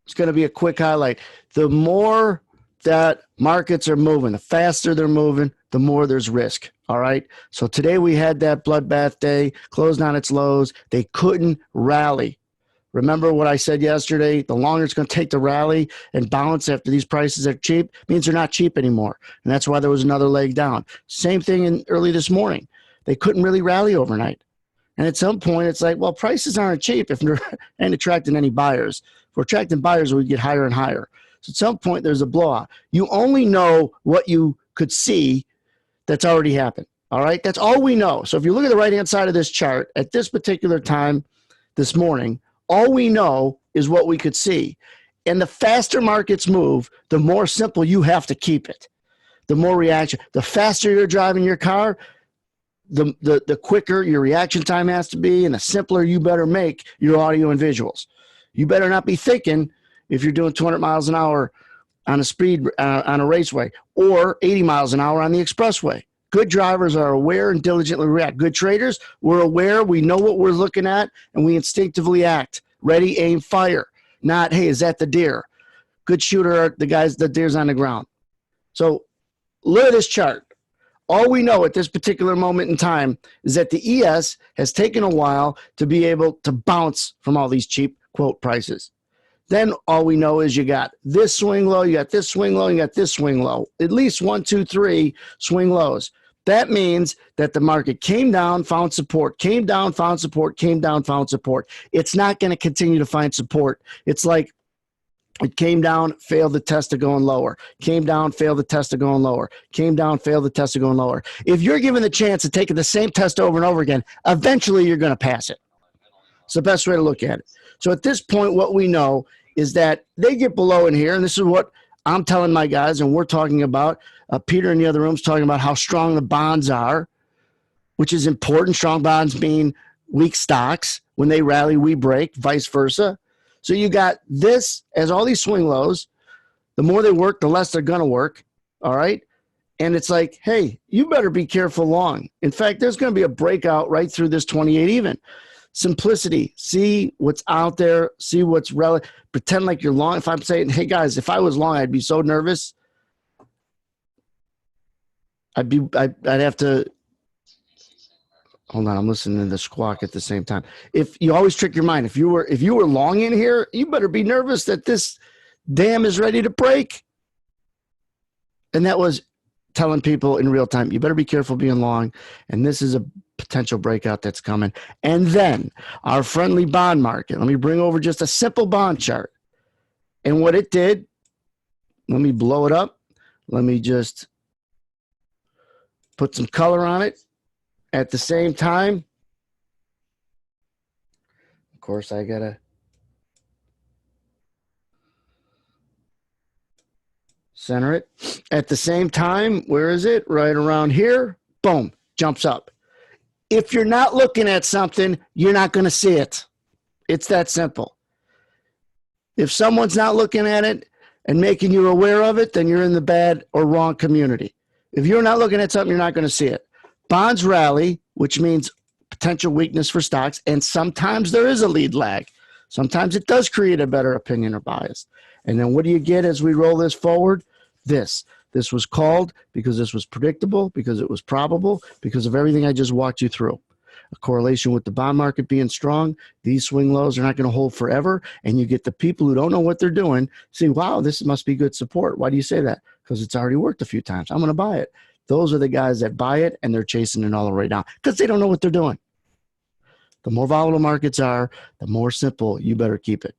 It's going to be a quick highlight. The more that markets are moving, the faster they're moving, the more there's risk. All right. So today we had that bloodbath day, closed on its lows. They couldn't rally. Remember what I said yesterday? The longer it's going to take to rally and bounce after these prices are cheap means they're not cheap anymore. And that's why there was another leg down. Same thing early this morning. They couldn't really rally overnight. And at some point, it's like, well, prices aren't cheap if they're ain't attracting any buyers. If we're attracting buyers, we get higher and higher. So at some point, there's a blowout. You only know what you could see that's already happened. All right? That's all we know. So if you look at the right-hand side of this chart, at this particular time this morning, all we know is what we could see. And the faster markets move, the more simple you have to keep it. The more reaction. The faster you're driving your car, the quicker your reaction time has to be, and the simpler you better make your audio and visuals. You better not be thinking if you're doing 200 miles an hour on a speed on a raceway or 80 miles an hour on the expressway. Good drivers are aware and diligently react. Good traders, we're aware, we know what we're looking at, and we instinctively act. Ready, aim, fire. Not, hey, is that the deer? Good shooter are the deer's on the ground. So look at this chart. All we know at this particular moment in time is that the ES has taken a while to be able to bounce from all these cheap quote prices. Then all we know is you got this swing low, you got this swing low, you got this swing low. At least 1, 2, 3 swing lows. That means that the market came down, found support, came down, found support, came down, found support. It's not going to continue to find support. It's like it came down, failed the test of going lower. Came down, failed the test of going lower. Came down, failed the test of going lower. If you're given the chance of taking the same test over and over again, eventually you're going to pass it. It's the best way to look at it. So at this point, what we know is that they get below in here, and this is what I'm telling my guys, and we're talking about. Peter in the other room's talking about how strong the bonds are, which is important. Strong bonds mean weak stocks. When they rally, we break, vice versa. So you got this as all these swing lows. The more they work, the less they're going to work, all right? And it's like, hey, you better be careful long. In fact, there's going to be a breakout right through this 28 even. Simplicity. See what's out there. See what's relevant. Pretend like you're long. If I'm saying, hey, guys, if I was long, I'd be so nervous. I'd have to hold on. I'm listening to the squawk at the same time. If you always trick your mind, if you were long in here, you better be nervous that this dam is ready to break. And that was telling people in real time, you better be careful being long. And this is a potential breakout that's coming. And then our friendly bond market. Let me bring over just a simple bond chart. And what it did, let me blow it up. Let me just put some color on it. At the same time, of course, I got to center it. At the same time, where is it? Right around here. Boom, jumps up. If you're not looking at something, you're not going to see it. It's that simple. If someone's not looking at it and making you aware of it, then you're in the bad or wrong community. If you're not looking at something, you're not going to see it. Bonds rally, which means potential weakness for stocks, and sometimes there is a lead lag. Sometimes it does create a better opinion or bias. And then what do you get as we roll this forward? This was called because this was predictable, because it was probable, because of everything I just walked you through. A correlation with the bond market being strong, these swing lows are not going to hold forever, and you get the people who don't know what they're doing say, wow, this must be good support. Why do you say that? Because it's already worked a few times. I'm going to buy it. Those are the guys that buy it, and they're chasing it all the way down because they don't know what they're doing. The more volatile markets are, the more simple you better keep it.